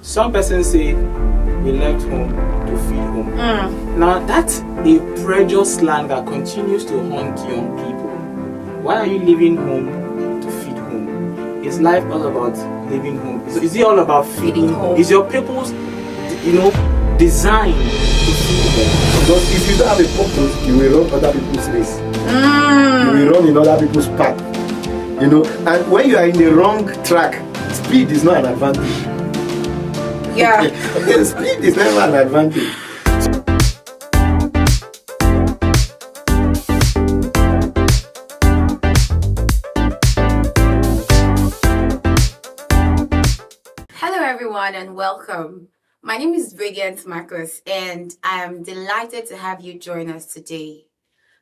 Some persons say we left home to feed home. Now that's a pressure slang that continues to haunt young people. Why are you leaving home to feed home? Is life all about leaving home? Is it all about feeding home? Is your purpose, designed to feed them? Because if you don't have a purpose, you will run other people's race. You will run in other people's path. And when you are in the wrong track, speed is not an advantage. Yeah. Speed is never an advantage. Hello everyone and welcome. My name is Radiance and I am delighted to have you join us today.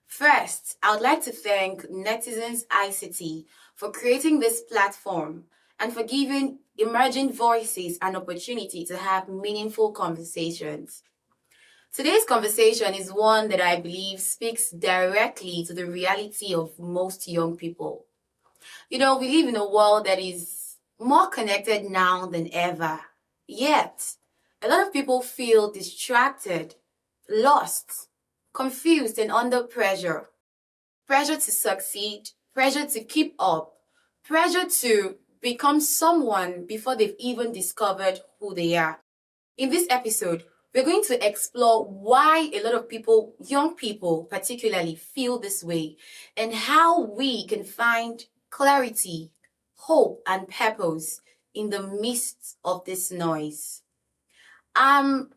First, I would like to thank Netizens ICT for creating this platform and for giving emerging voices an opportunity to have meaningful conversations. Today's conversation is one that I believe speaks directly to the reality of most young people. We live in a world that is more connected now than ever. Yet, a lot of people feel distracted, lost, confused, and under pressure. Pressure to succeed, pressure to keep up, pressure to become someone before they've even discovered who they are. In this episode, we're going to explore why a lot of people, young people particularly, feel this way and how we can find clarity, hope, and purpose in the midst of this noise. I'm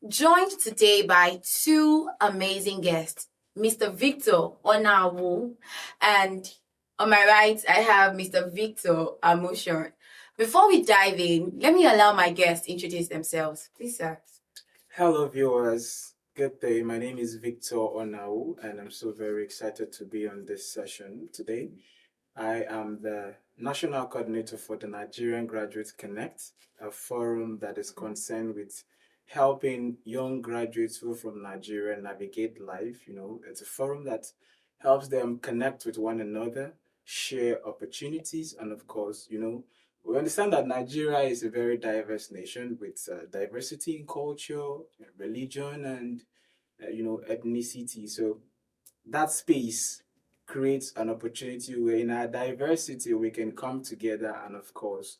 joined today by two amazing guests, Mr. Victor Onawu, and on my right, I have Mr. Victor Amoshon. Before we dive in, let me allow my guests to introduce themselves. Please, sir. Hello viewers, good day. My name is Victor Onau and I'm so very excited to be on this session today. I am the National Coordinator for the Nigerian Graduates Connect, a forum that is concerned with helping young graduates who are from Nigeria navigate life. It's a forum that helps them connect with one another, share opportunities, and of course, we understand that Nigeria is a very diverse nation with diversity in culture, religion, and ethnicity. So that space creates an opportunity where in our diversity we can come together and of course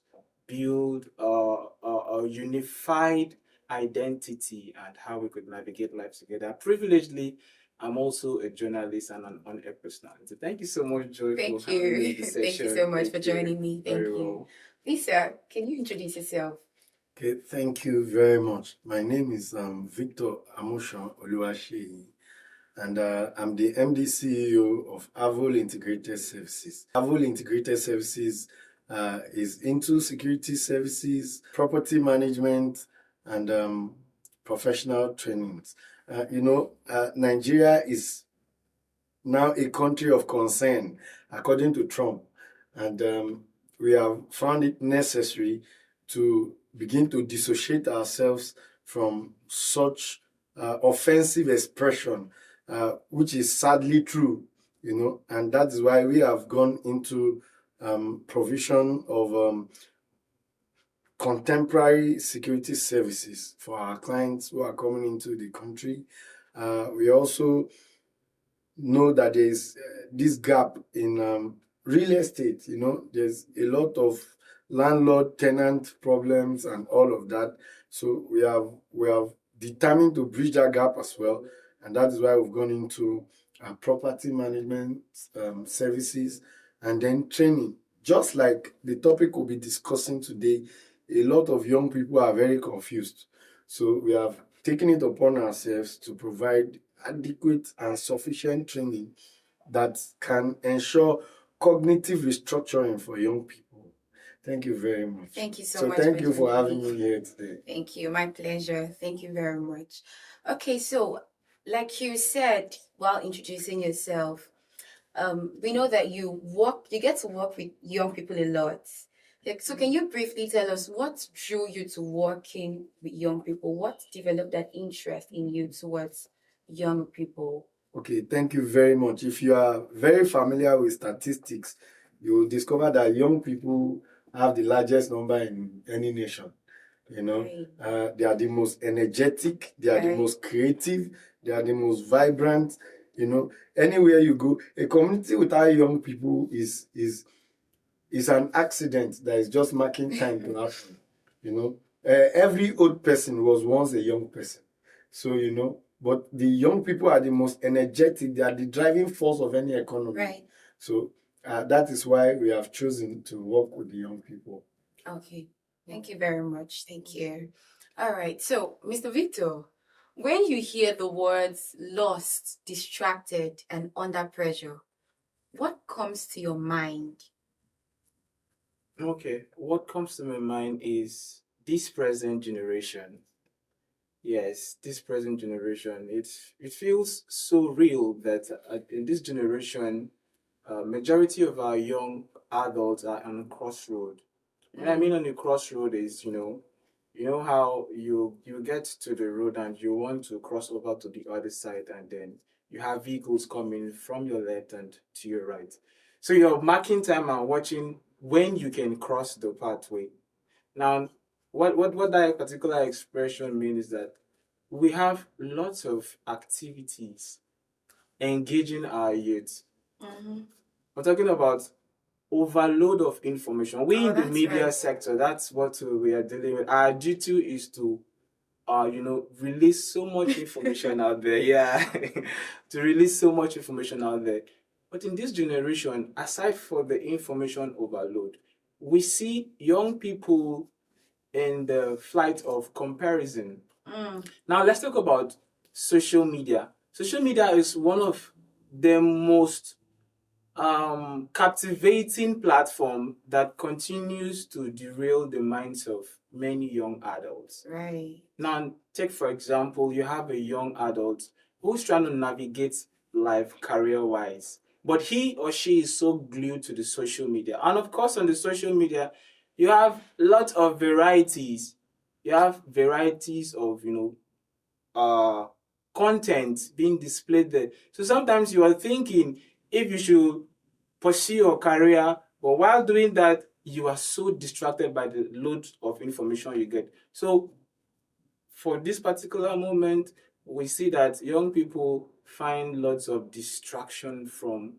build a unified identity and how we could navigate life together. Privilegedly, I'm also a journalist and an on-air personality. Thank you so much, Joy, Thank for having me in you. the Thank session. you so much for joining me. Thank Very you. well. Lisa, can you introduce yourself? Okay, thank you very much. My name is Victor Amoshon Oluwaseyi, and I'm the MD CEO of Avol Integrated Services. Avol Integrated Services is into security services, property management, and professional trainings. Nigeria is now a country of concern, according to Trump, and we have found it necessary to begin to dissociate ourselves from such offensive expression, which is sadly true, and that is why we have gone into provision of contemporary security services for our clients who are coming into the country. We also know that there is this gap in real estate. There's a lot of landlord-tenant problems and all of that. So we have determined to bridge that gap as well, and that is why we've gone into property management services and then training. Just like the topic we'll be discussing today, a lot of young people are very confused. So we have taken it upon ourselves to provide adequate and sufficient training that can ensure cognitive restructuring for young people. Thank you very much. Thank you so much. Thank you for having me here today. Thank you. My pleasure. Thank you very much. Okay, so like you said while introducing yourself, we know that you get to work with young people a lot. So can you briefly tell us what drew you to working with young people? What developed that interest in you towards young people? Okay, thank you very much. If you are very familiar with statistics, you will discover that young people have the largest number in any nation. You know, Right. they are the most energetic, they are the Right. most creative, they are the most vibrant. You know, anywhere you go, a community without young people is an accident that is just marking time to happen. You know, every old person was once a young person. So, you know, but the young people are the most energetic, they are the driving force of any economy. Right. So, that is why we have chosen to work with the young people. Okay. Thank you very much. Thank you. All right. So, Mr. Victor, when you hear the words lost, distracted, and under pressure, what comes to your mind? Okay, what comes to my mind is this present generation. Yes, this present generation. It feels so real that in this generation, majority of our young adults are on a crossroad. What I mean on the crossroad is, you know how you get to the road and you want to cross over to the other side, and then you have vehicles coming from your left and to your right. So you're marking time and watching when you can cross the pathway. Now, what that particular expression means is that we have lots of activities engaging our youth. Mm-hmm. We're talking about overload of information. We Oh, in the that's media right. sector, that's what we are dealing with. Our duty is to release so much information out there. Yeah. To release so much information out there. But in this generation, aside for the information overload, we see young people in the flight of comparison. Now let's talk about social media. Social media is one of the most captivating platform that continues to derail the minds of many young adults. Right. Now, take for example, you have a young adult who's trying to navigate life career wise, but he or she is so glued to the social media. And of course, on the social media, you have lots of varieties. You have varieties of, content being displayed there. So sometimes you are thinking if you should pursue your career, but while doing that, you are so distracted by the load of information you get. So for this particular moment, we see that young people find lots of distraction from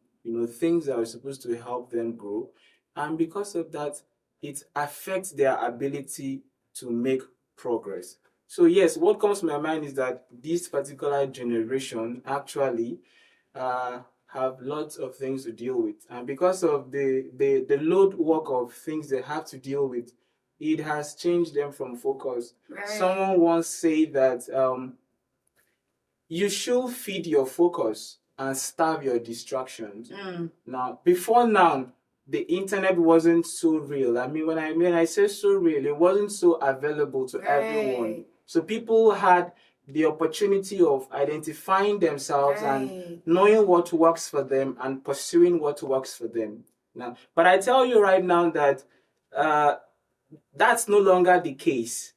things that are supposed to help them grow, and because of that, it affects their ability to make progress. So yes, what comes to my mind is that this particular generation actually uh, have lots of things to deal with, and because of the load work of things they have to deal with, it has changed them from focus. Right. Someone once said that you should feed your focus and starve your distractions. Now, before now, the internet wasn't so real. I mean, when I say so real, it wasn't so available to everyone. Right. So people had the opportunity of identifying themselves and Right. knowing what works for them and pursuing what works for them. Now, but I tell you right now that uh, that's no longer the case.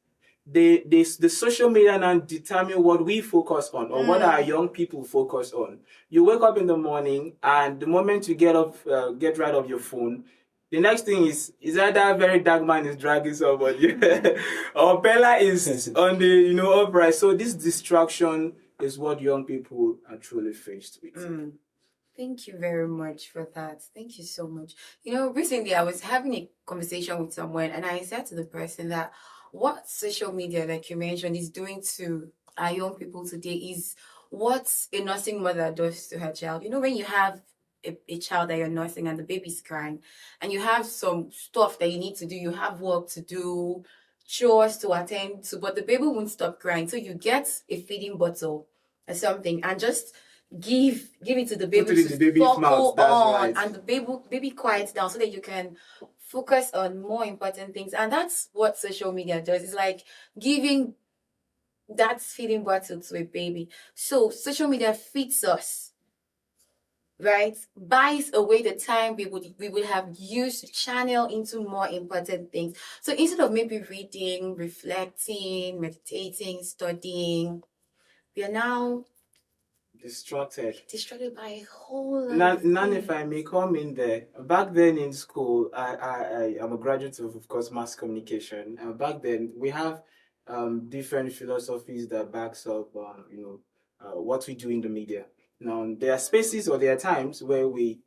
The social media now determine what we focus on or what our young people focus on. You wake up in the morning, and the moment you get rid of your phone, the next thing is either a very dark man is dragging somebody or Bella is on the upright. So this distraction is what young people are truly faced with. Thank you very much for that. Thank you so much. Recently I was having a conversation with someone, and I said to the person that what social media, like you mentioned, is doing to our young people today is what a nursing mother does to her child. When you have a child that you're nursing and the baby's crying, and you have some stuff that you need to do, you have work to do, chores to attend to, but the baby won't stop crying. So you get a feeding bottle or something and just give it to the baby Put it in to the baby's suckle mouth. That's on, right. and the baby quiets down so that you can focus on more important things. And that's what social media does. It's like giving that feeding bottle to a baby. So social media feeds us, right? Buys away the time we would have used to channel into more important things. So instead of maybe reading, reflecting, meditating, studying, we are now Distracted by a whole lot of Nan, if things. I may come in there, back then in school, I am a graduate of course, mass communication. Back then, we have different philosophies that backs up, what we do in the media. Now, there are spaces or there are times where we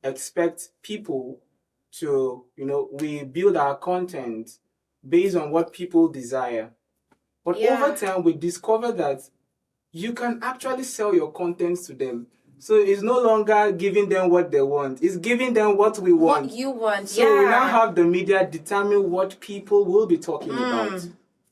expect people to, we build our content based on what people desire. But over time, we discover that you can actually sell your content to them. So it's no longer giving them what they want. It's giving them what we want. What you want, So we now have the media determine what people will be talking about.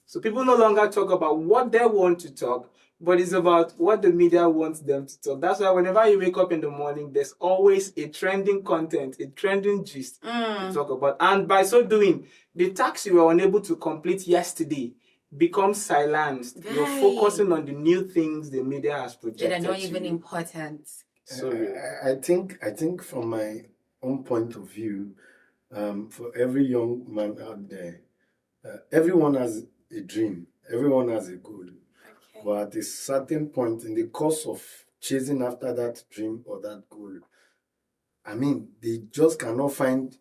So people no longer talk about what they want to talk, but it's about what the media wants them to talk. That's why whenever you wake up in the morning, there's always a trending content, a trending gist to talk about. And by so doing, the task you were unable to complete yesterday becomes silenced. Right. You're focusing on the new things the media has projected. That are not even important. So I think from my own point of view, for every young man out there, everyone has a dream, everyone has a goal. Okay. But at a certain point in the course of chasing after that dream or that goal, I mean, they just cannot find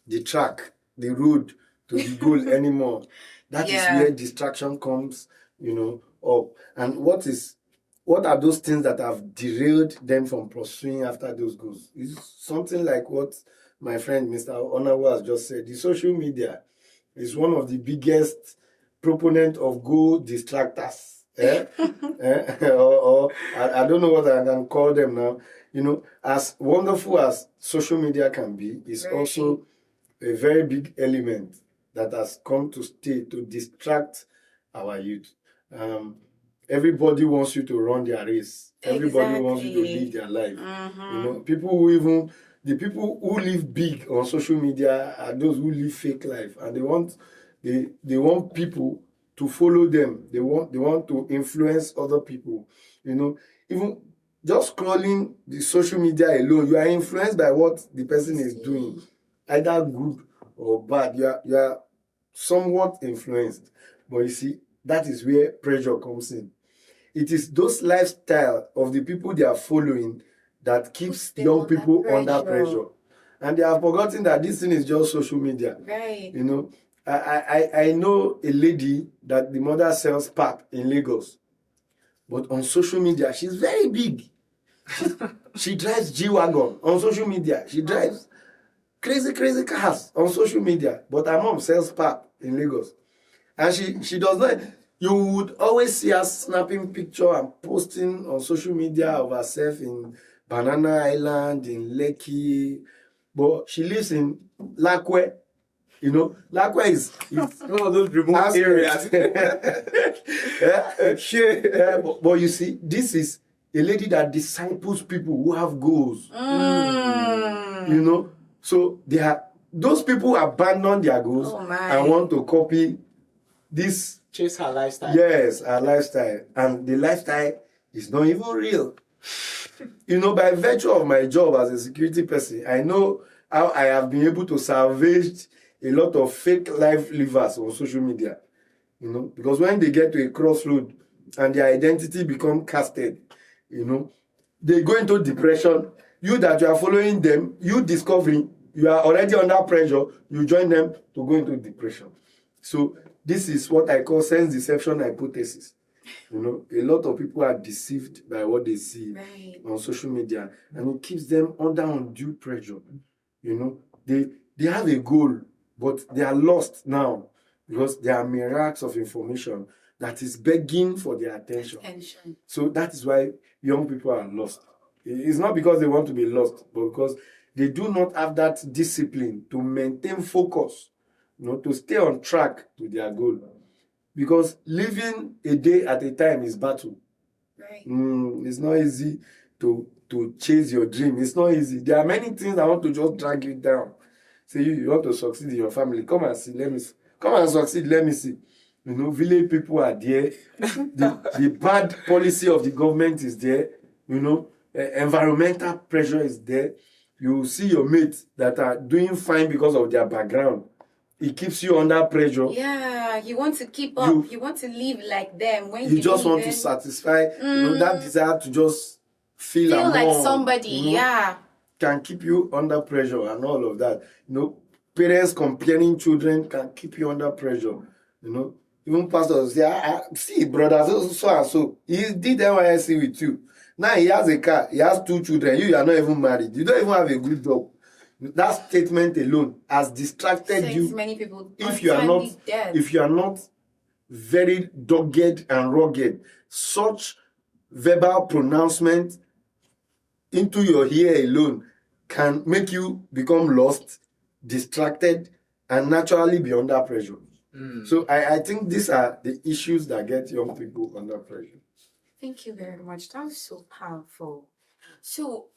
the track, the road to the goal anymore. That is where distraction comes, up. And what are those things that have derailed them from pursuing after those goals? It's something like what my friend Mr. Onawa has just said. The social media is one of the biggest proponent of goal distractors. Or I don't know what I can call them now. As wonderful as social media can be, it's also a very big element that has come to stay to distract our youth. Everybody wants you to run their race. Everybody wants you to live their life. The people who live big on social media are those who live fake life, and they want people to follow them. They want to influence other people. Even just scrolling the social media alone, you are influenced by what the person is doing, either good or bad. You are somewhat influenced. But you see, that is where pressure comes in. It is those lifestyle of the people they are following that keeps young people under pressure. And they have forgotten that this thing is just social media. Right. I know a lady that the mother sells pap in Lagos. But on social media, she's very big. She drives G-Wagon on social media. She drives crazy cars on social media. But her mom sells pap in Lagos. And she does not. You would always see her snapping picture and posting on social media of herself in Banana Island, in Lekki. But she lives in Lakwe. Lakwe is one of those remote areas. But you see, this is a lady that disciples people who have goals. So those people abandon their goals and want to copy this. Chase her lifestyle. Yes, her lifestyle. And the lifestyle is not even real. By virtue of my job as a security person, I know how I have been able to salvage a lot of fake life livers on social media. Because when they get to a crossroad and their identity become casted, they go into depression. You that you are following them, you discovering you are already under pressure, you join them to go into depression. So this is what I call sense deception hypothesis. A lot of people are deceived by what they see on social media, and it keeps them under undue pressure. They have a goal, but they are lost now because there are myriads of information that is begging for their attention. So that is why young people are lost. It's not because they want to be lost, but because they do not have that discipline to maintain focus, to stay on track to their goal. Because living a day at a time is battle. Right. It's not easy to chase your dream. It's not easy. There are many things that want to just drag you down. Say you want to succeed in your family. Come and see. Let me see. Come and succeed. Let me see. Village people are there. The bad policy of the government is there. Environmental pressure is there. You see your mates that are doing fine because of their background. it keeps you under pressure. Yeah, you want to keep up. You want to live like them. When you just want even... to satisfy, that desire to just feel like among, somebody, yeah. can keep you under pressure and all of that. Parents comparing children can keep you under pressure. Even pastors say, see, brother, so and so, he did NYSC with you. Now he has a car, he has 2 children, you are not even married, you don't even have a good job. That statement alone has distracted you. Many people if you are not very dogged and rugged, such verbal pronouncement into your ear alone can make you become lost, distracted, and naturally be under pressure. So I think these are the issues that get young people under pressure. Thank you very much. That was so powerful. So,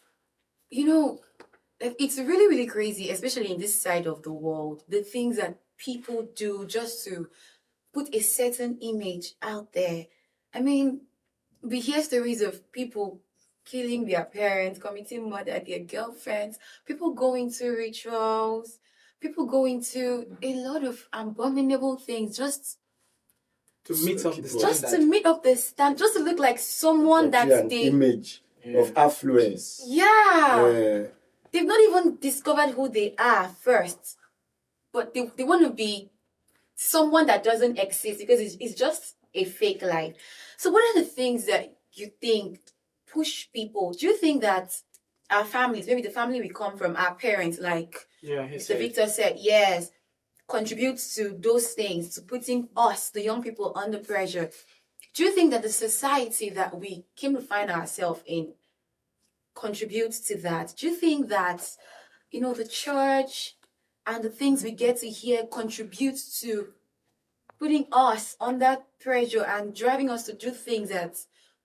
it's really, really crazy, especially in this side of the world, the things that people do just to put a certain image out there. I mean, we hear stories of people killing their parents, committing murder, their girlfriends, people going to rituals, people going to a lot of abominable things just to meet up the standard. Just to meet up the stand, just to look like someone that's an image of affluence. Yeah. They've not even discovered who they are first, but they want to be someone that doesn't exist because it's just a fake life. So what are the things that you think push people? Do you think that our families, maybe the family we come from, our parents, like Mr. Victor said, yes, contributes to those things, to putting us, the young people, under pressure? Do you think that the society that we came to find ourselves in contributes to that? Do you think that, the church and the things we get to hear contributes to putting us under pressure and driving us to do things that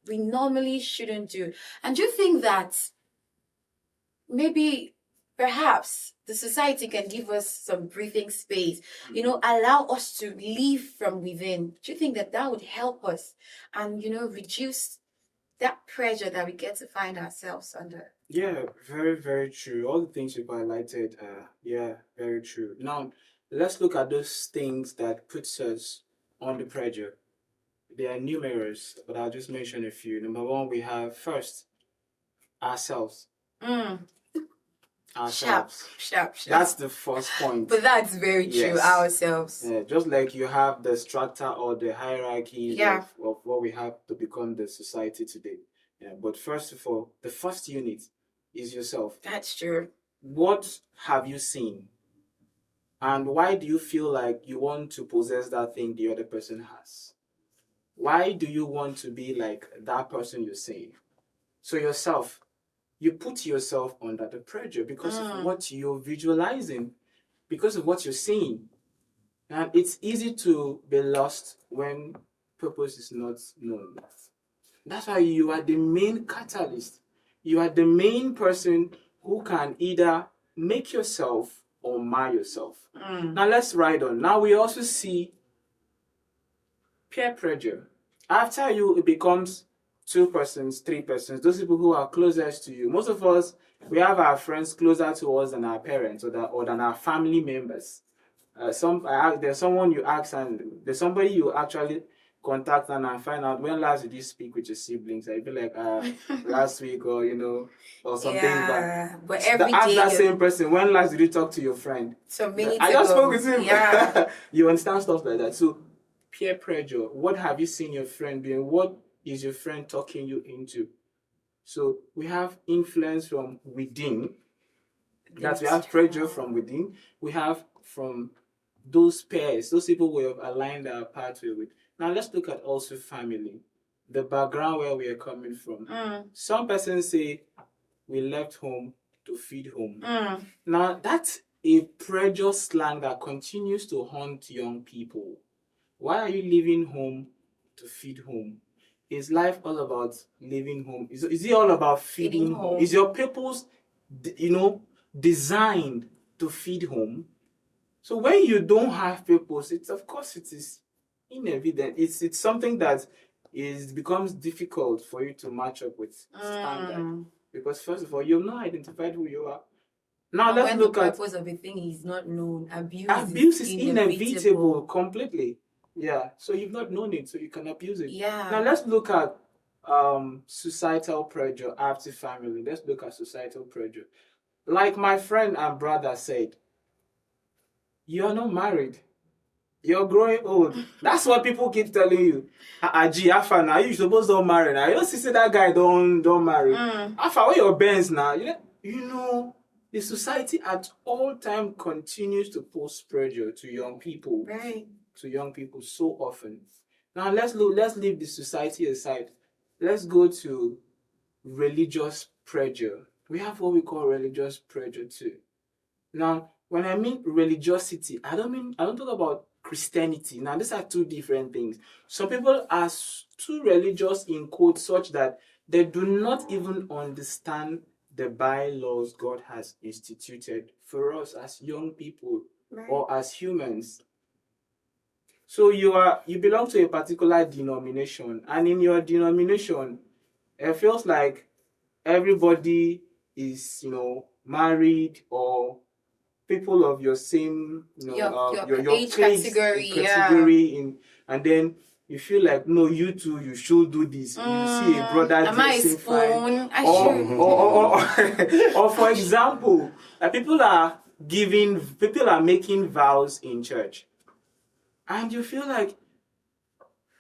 we normally shouldn't do? And do you think that maybe perhaps the society can give us some breathing space, allow us to live from within? Do you think that would help us and, reduce that pressure that we get to find ourselves under? Yeah, very, very true. All the things you've highlighted, very true. Now, let's look at those things that puts us under pressure. They are numerous, but I'll just mention a few. Number one, we have first ourselves. Ourselves. Sharp. That's the first point. But that's very true, ourselves. Yeah, just like you have the strata or the hierarchy of what we have to become the society today. Yeah, but first of all, the first unit is yourself. That's true. What have you seen? And why do you feel like you want to possess that thing the other person has? Why do you want to be like that person you're saying? So yourself, you put yourself under the pressure because of what you're visualizing, because of what you're seeing. And it's easy to be lost when purpose is not known. That's why you are the main catalyst. You are the main person who can either make yourself or mar yourself. Now let's ride on. Now we also see peer pressure. After you, it becomes 2 persons, 3 persons, those people who are closest to you. Most of us, we have our friends closer to us than our parents or than our family members. There's someone you ask, and there's somebody you actually contact and find out, when last did you speak with your siblings? I'd be like, last week or something. Yeah, but every ask day that same person, when last did you talk to your friend? Some minutes I just ago. spoke with him. Yeah. You understand stuff like that. So peer pressure. What have you seen your friend doing? What is your friend talking you into? So we have influence from within. That we have pressure from within. We have from those peers, those people we have aligned our pathway with. Now let's look at also family, the background where we are coming from. Some persons say we left home to feed home. Now that's a pressure slang that continues to haunt young people. Why are you leaving home to feed home? Is life all about leaving home? Is it all about feeding home? Is your purpose, designed to feed home? So when you don't have purpose, it is inevident. It's something that becomes difficult for you to match up with standard. Because first of all, you've not identified who you are. Now And let's when look the at purpose of a thing is not known, abuse is inevitable. inevitable completely. Yeah. So you've not known it, so you can abuse it. Yeah. Now let's look at societal pressure after family. Let's look at societal pressure. Like my friend and brother said, you're not married. You're growing old. That's what people keep telling you. Gee, Afa, now you supposed don't marry now. You don't see that guy don't marry. Afa, where your bends now? You know, the society at all time continues to post pressure to young people. Right. To young people so often. Now let's leave the society aside. Let's go to religious pressure. We have what we call religious pressure too. Now, when I mean religiosity, I don't talk about Christianity. Now, these are two different things. Some people are too religious in quotes such that they do not even understand the bylaws God has instituted for us as young people or as humans. So you belong to a particular denomination, and in your denomination, it feels like everybody is, married, or people of your same, your age place, category, and then you feel like, no, you too, you should do this. You see a brother dressing fine, or for example, people are making vows in church, and you feel like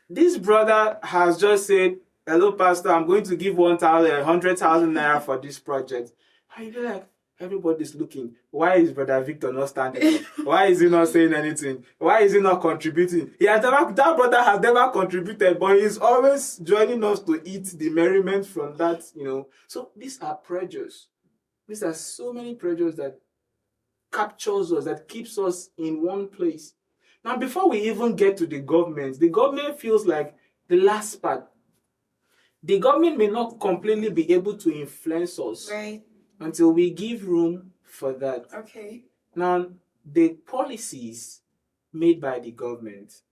this brother has just said, "Hello, pastor, I'm going to give 100,000 naira for this project," and you feel like, everybody's looking. Why is Brother Victor not standing up? Why is he not saying anything? Why is he not contributing? That brother has never contributed, but he's always joining us to eat the merriment from that, So these are pressures. These are so many pressures that captures us, that keeps us in one place. Now, before we even get to the government feels like the last part. The government may not completely be able to influence us. Right. Until we give room for that. Okay. Now, the policies made by the government,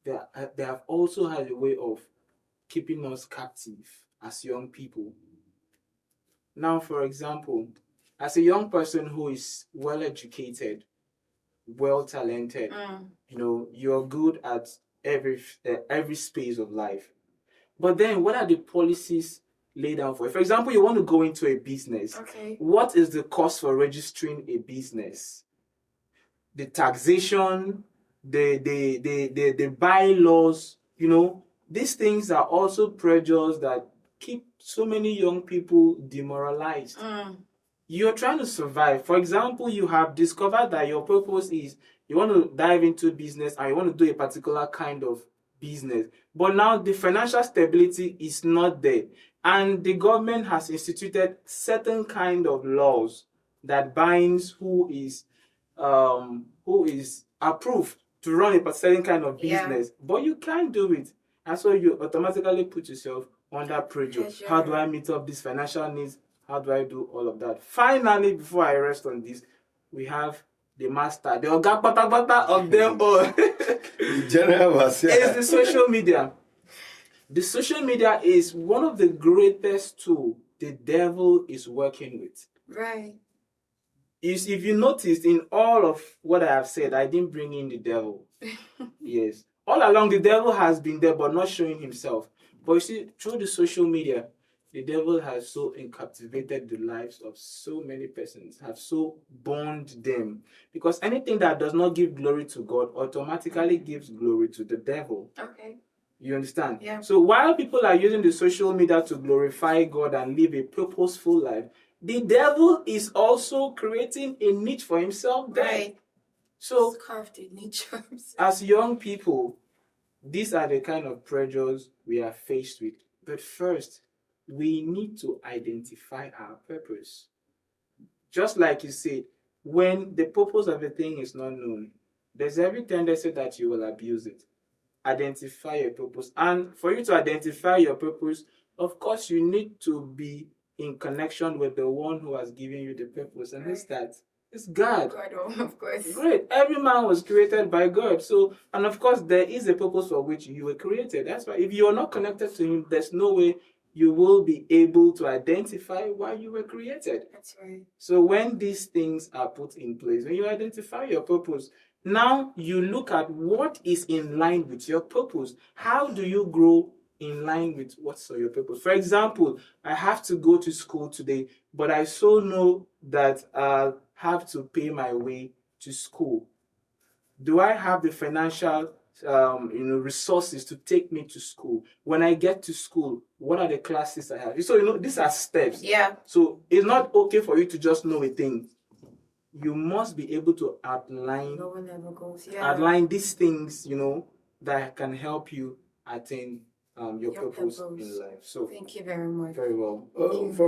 they have also had a way of keeping us captive as young people. Now, for example, as a young person who is well educated, well talented, you're good at every space of life. But then, what are the policies laid down for? For example, you want to go into a business. Okay. What is the cost for registering a business? The taxation, the bylaws, these things are also pressures that keep so many young people demoralized. You're trying to survive. For example, you have discovered that your purpose is you want to dive into business and you want to do a particular kind of business. But now the financial stability is not there. And the government has instituted certain kind of laws that binds who is approved to run a certain kind of business. Yeah. But you can't do it. And so you automatically put yourself under pressure. How do I meet up these financial needs? How do I do all of that? Finally, before I rest on this, we have the master, the oga patapata of them all. The general was It's the social media. The social media is one of the greatest tools the devil is working with. Right. If you noticed, in all of what I have said, I didn't bring in the devil. Yes. All along, the devil has been there, but not showing himself. But you see, through the social media, the devil has so captivated the lives of so many persons, have so bound them. Because anything that does not give glory to God automatically gives glory to the devil. Okay. You understand? Yeah. So while people are using the social media to glorify God and live a purposeful life, the devil is also creating a niche for himself there. Right. So, carved a niche for himself. As young people, these are the kind of pressures we are faced with. But first, we need to identify our purpose. Just like you said, when the purpose of a thing is not known, there's every tendency that you will abuse it. Identify your purpose. And for you to identify your purpose, of course, you need to be in connection with the one who has given you the purpose. And who's that? It's God. God, of course. Great. Every man was created by God. So, and of course, there is a purpose for which you were created. That's why if you are not connected to him, there's no way you will be able to identify why you were created. That's right. So when these things are put in place, when you identify your purpose, now you look at what is in line with your purpose. How do you grow in line with what's your purpose? For example, I have to go to school today, but I so know that I have to pay my way to school. Do I have the financial resources to take me to school? When I get to school, what are the classes I have? So these are steps. Yeah. So it's not okay for you to just know a thing. You must be able to outline these things, that can help you attain your purpose in life. So thank you very much. Very well.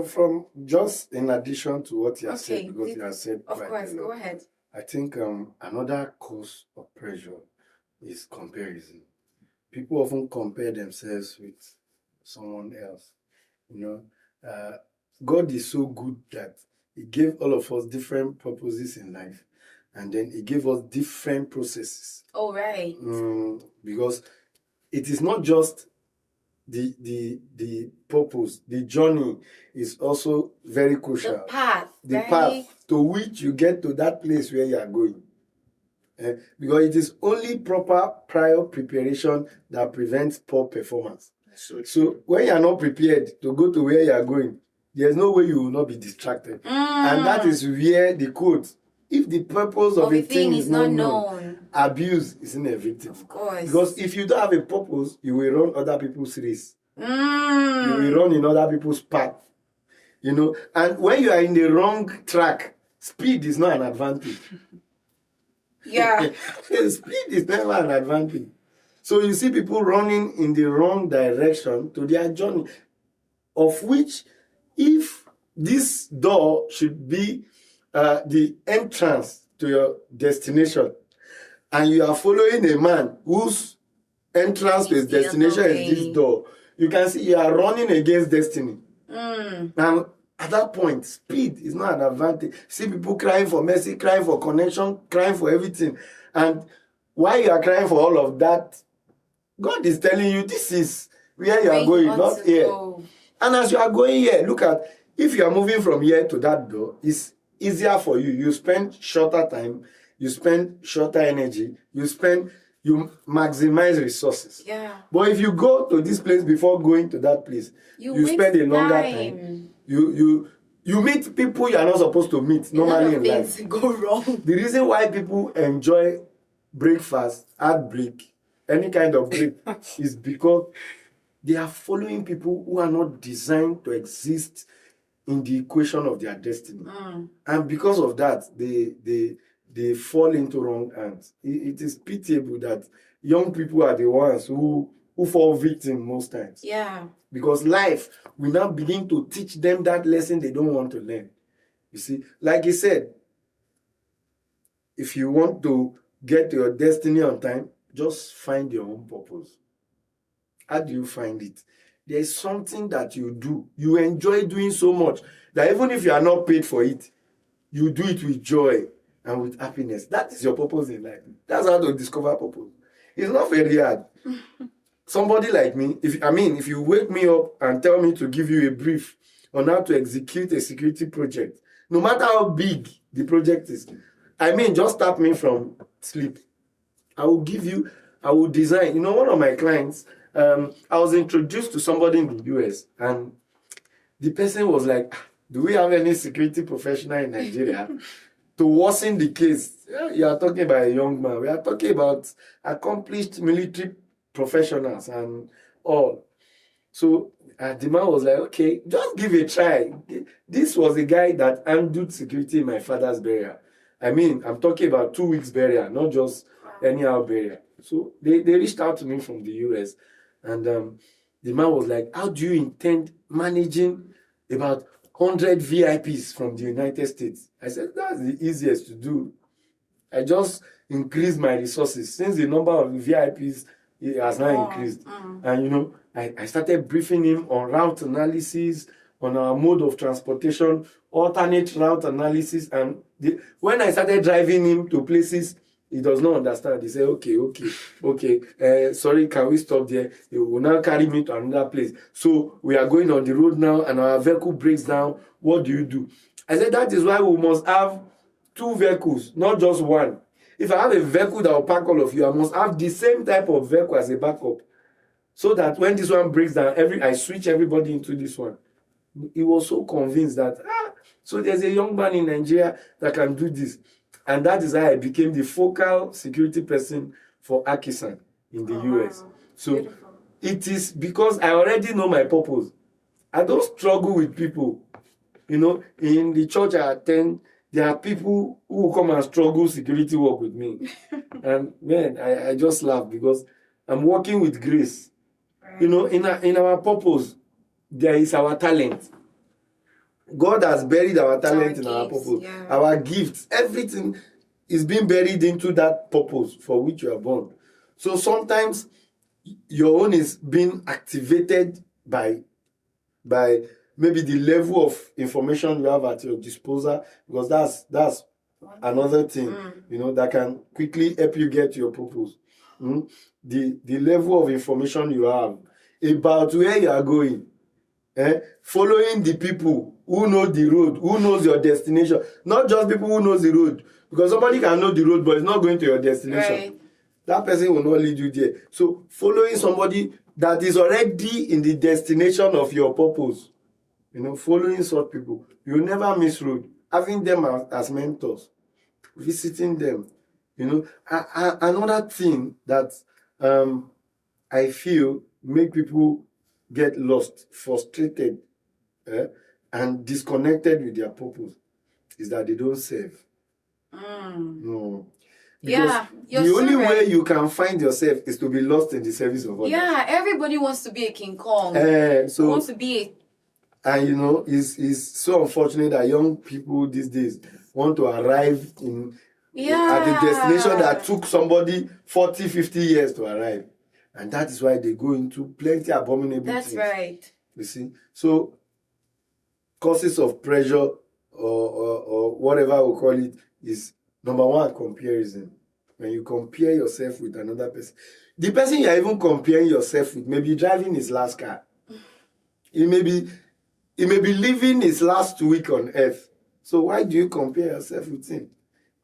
From just in addition to what you have said, because you have said of course, go ahead. I think another cause of pressure is comparison. People often compare themselves with someone else. God is so good that He gave all of us different purposes in life, and then He gave us different processes. Oh, right. Because it is not just the purpose, the journey is also very crucial. The path to which you get to that place where you are going. Because it is only proper prior preparation that prevents poor performance. So when you are not prepared to go to where you are going, there's no way you will not be distracted. And that is where the quote, if the purpose of a thing is not known, abuse is inevitable. Of course. Because if you don't have a purpose, you will run other people's race. You will run in other people's path. And when you are in the wrong track, speed is not an advantage. Yeah. Speed is never an advantage. So you see people running in the wrong direction to their journey, of which, if this door should be the entrance to your destination, and you are following a man whose entrance to his destination is this door, you can see you are running against destiny. And at that point, speed is not an advantage. See people crying for mercy, crying for connection, crying for everything. And while you are crying for all of that, God is telling you this is where you are going, not here. And as you are going here, look at, if you are moving from here to that door, it's easier for you. You spend shorter time, you spend shorter energy, you maximize resources. Yeah. But if you go to this place before going to that place, you spend a longer time. You meet people you are not supposed to meet normally in life. Things go wrong. The reason why people enjoy breakfast, heartbreak, any kind of break, is because they are following people who are not designed to exist in the equation of their destiny. And because of that, they fall into wrong hands. It is pitiable that young people are the ones who fall victim most times. Yeah. Because life will now begin to teach them that lesson they don't want to learn. You see, like you said, if you want to get to your destiny on time, just find your own purpose. How do you find it? There's something that you do. You enjoy doing so much that even if you are not paid for it, you do it with joy and with happiness. That is your purpose in life. That's how to discover purpose. It's not very hard. Somebody like me, if you wake me up and tell me to give you a brief on how to execute a security project, no matter how big the project is, just tap me from sleep. I will design. One of my clients, I was introduced to somebody in the US, and the person was like, do we have any security professional in Nigeria? To worsen the case, you are talking about a young man. We are talking about accomplished military professionals and all. So the man was like, okay, just give it a try. This was a guy that handled security in my father's burial. I'm talking about 2 weeks burial, not just anyhow burial. So they reached out to me from the US, and the man was like, how do you intend managing about 100 VIPs from the United States? I said, that's the easiest to do. I just increased my resources. Since the number of VIPs has now increased. And I started briefing him on route analysis, on our mode of transportation, alternate route analysis. And when I started driving him to places He does not understand. He say, okay. Sorry, can we stop there? He will now carry me to another place. So we are going on the road now, and our vehicle breaks down. What do you do? I said, that is why we must have 2 vehicles, not just one. If I have a vehicle that will pack all of you, I must have the same type of vehicle as a backup. So that when this one breaks down, I switch everybody into this one. He was so convinced that, so there's a young man in Nigeria that can do this. And that is how I became the focal security person for Akisan in the US. So beautiful. It is because I already know my purpose. I don't struggle with people. You know, in the church I attend, there are people who come and struggle security work with me. And man, I just laugh because I'm working with grace. Right. You know, in our purpose, there is our talent. God has buried our talent in our purpose. Yeah. Our gifts, everything is being buried into that purpose for which you are born. So sometimes your own is being activated by maybe the level of information you have at your disposal, because that's another thing, you know, that can quickly help you get your purpose. The level of information you have about where you are going, following the people who know the road, who knows your destination, not just people who knows the road, because somebody can know the road but it's not going to your destination. Right. That person will not lead you there. So following somebody that is already in the destination of your purpose, you know, following such people, you'll never miss road. Having them as mentors, visiting them, you know. Another thing that I feel make people get lost, frustrated, and disconnected with their purpose is that they don't serve. No. Because the only way you can find yourself is to be lost in the service of others. Yeah, everybody wants to be a King Kong. Wants to be a... And you know, it's so unfortunate that young people these days want to arrive at the destination that took somebody 40, 50 years to arrive. And that is why they go into plenty abominable things. That's right. You see? So, causes of pressure or whatever we call it is, number one, comparison. When you compare yourself with another person. The person you are even comparing yourself with may be driving his last car. He may be living his last week on earth. So why do you compare yourself with him?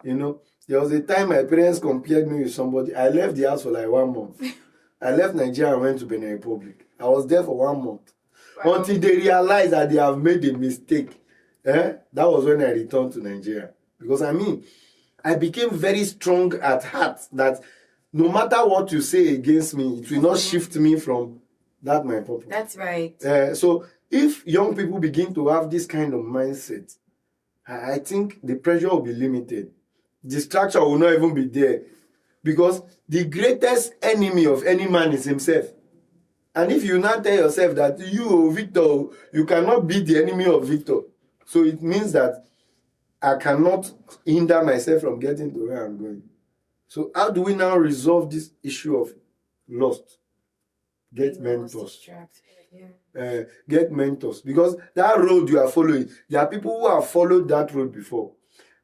You know, there was a time my parents compared me with somebody. I left the house for like 1 month. I left Nigeria and went to Benin Republic. I was there for 1 month. Wow. Until they realized that they have made a mistake. That was when I returned to Nigeria. Because I became very strong at heart that no matter what you say against me, it will not shift me from that my purpose. That's right. So if young people begin to have this kind of mindset, I think the pressure will be limited. Distraction will not even be there. Because the greatest enemy of any man is himself. And if you now tell yourself that you, Victor, you cannot be the enemy of Victor, so it means that I cannot hinder myself from getting to where I'm going. So how do we now resolve this issue of lost? Get mentors. Get mentors. Because that road you are following, there are people who have followed that road before.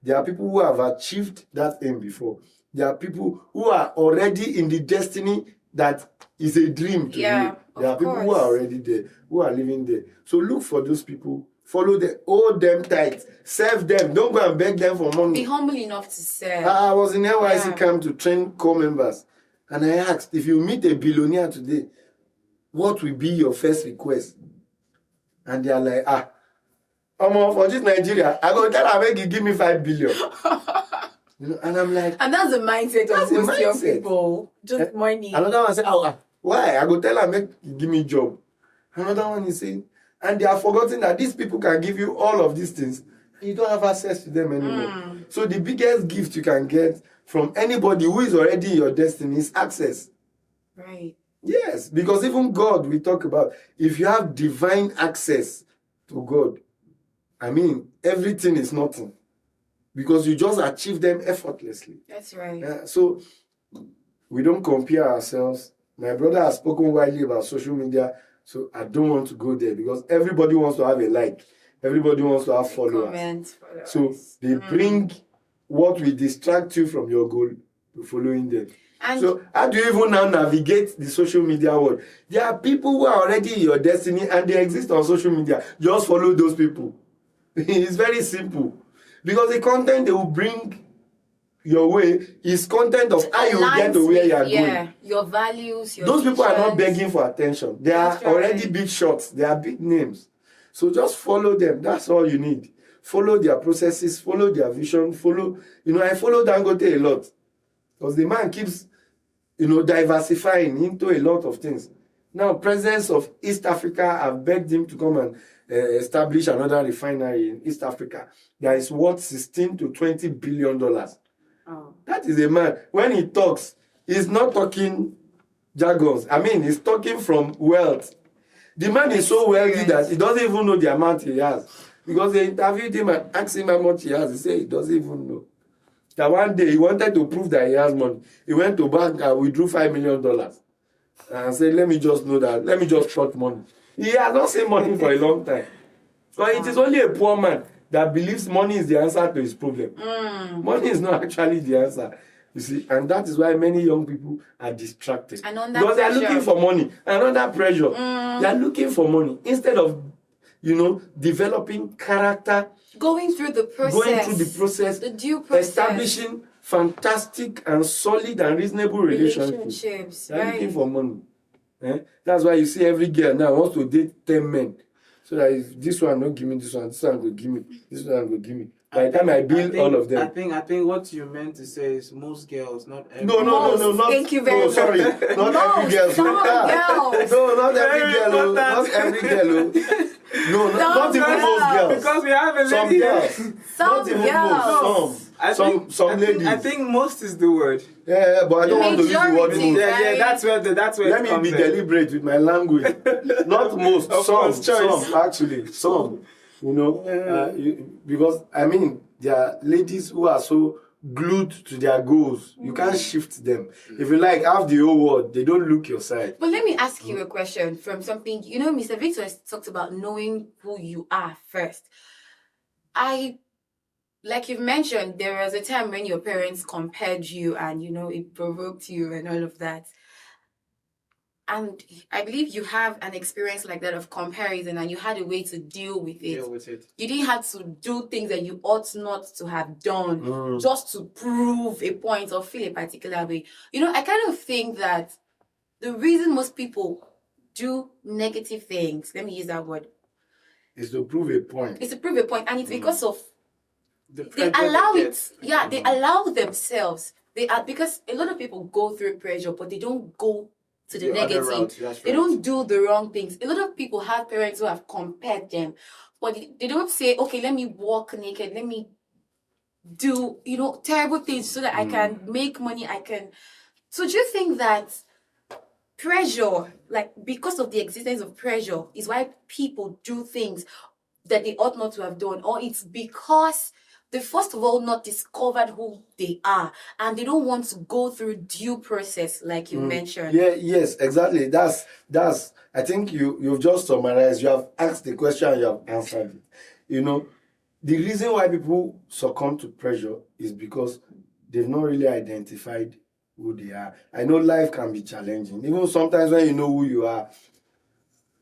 There are people who have achieved that aim before. There are people who are already in the destiny that is a dream to you. There are people who are already there, who are living there. So look for those people. Follow them, hold them tight, serve them. Don't go and beg them for money. Be humble enough to serve. I was in NYC camp to train core members, and I asked, if you meet a billionaire today, what will be your first request? And they are like, for this Nigeria, I go tell her, make you give me 5 billion. You know, and I'm like, and that's the mindset of most young people. Just money. Another one said, why? I go tell her, make you give me job. Another one is saying, and they are forgetting that these people can give you all of these things. And you don't have access to them anymore. So the biggest gift you can get from anybody who is already in your destiny is access. Right. Yes, because even God, we talk about, if you have divine access to God, everything is nothing. Because you just achieve them effortlessly. That's right. So we don't compare ourselves. My brother has spoken widely about social media, so I don't want to go there because everybody wants to have a like. Everybody wants to have followers. Comment, so they bring what will distract you from your goal following them. And So how do you even now navigate the social media world? There are people who are already in your destiny and they exist on social media. Just follow those people. It's very simple. Because the content they will bring your way is content of how you will get to where you are going. Your values, your Those people are not visions. begging for attention. They are That's right. already big shots. They are big names. So just follow them. That's all you need. Follow their processes, follow their vision, follow, I follow Dangote a lot. Because the man keeps, diversifying into a lot of things. Now, presidents of East Africa have begged him to come and establish another refinery in East Africa that is worth 16 to 20 billion dollars. Oh. That is a man. When he talks, he's not talking jargons. I mean, he's talking from wealth. The man is so wealthy that he doesn't even know the amount he has. Because they interviewed him and asked him how much he has. He said he doesn't even know. That one day he wanted to prove that he has money. He went to bank and withdrew $5 million. And said, let me just know that. Let me just short money. He has not seen money for a long time. So it is only a poor man that believes money is the answer to his problem. Money is not actually the answer. You see, and that is why many young people are distracted. Because they are looking for money. And under pressure, they are looking for money. Instead of, developing character, Going through the process, the due process, establishing fantastic and solid and reasonable relationships. They are looking for money. That's why you see every girl now wants to date 10 men. So that if this one don't give me this one will give me, this one will give me. By the time I build all of them. I think what you meant to say is most girls, not every No, not. Thank you very much. Sorry, not every girl. Some girls. No, not every girl. Not every girl. No, not even most girls. Because we have a lady. Some girls. Some Not even girls. most. Some ladies. I think most is the word. Yeah, but I don't want to use the word Majority, most. right? That's where Let me be deliberate with my language. Not most, some actually, some. Because there are ladies who are so glued to their goals. You can't shift them. If you like, have the whole world, they don't look your side. But let me ask you a question from something. Mr. Victor has talked about knowing who you are first. Like you've mentioned, there was a time when your parents compared you and, it provoked you and all of that. And I believe you have an experience like that of comparison and you had a way to deal with it. You didn't have to do things that you ought not to have done just to prove a point or feel a particular way. I kind of think that the reason most people do negative things, let me use that word, is to prove a point. It's to prove a point, and it's because of they allow it. Yeah, they allow themselves. Because a lot of people go through pressure, but they don't go to the negative. They don't do the wrong things. A lot of people have parents who have compared them, but they don't say, okay, let me walk naked, let me do terrible things so that I can make money. So do you think that pressure, like because of the existence of pressure, is why people do things that they ought not to have done, or it's because they first of all not discovered who they are and they don't want to go through due process like you mentioned? Yes, exactly. That's I think you've just summarized. You have asked the question and you have answered it. The reason why people succumb to pressure is because they've not really identified who they are. I know life can be challenging. Even sometimes when you know who you are,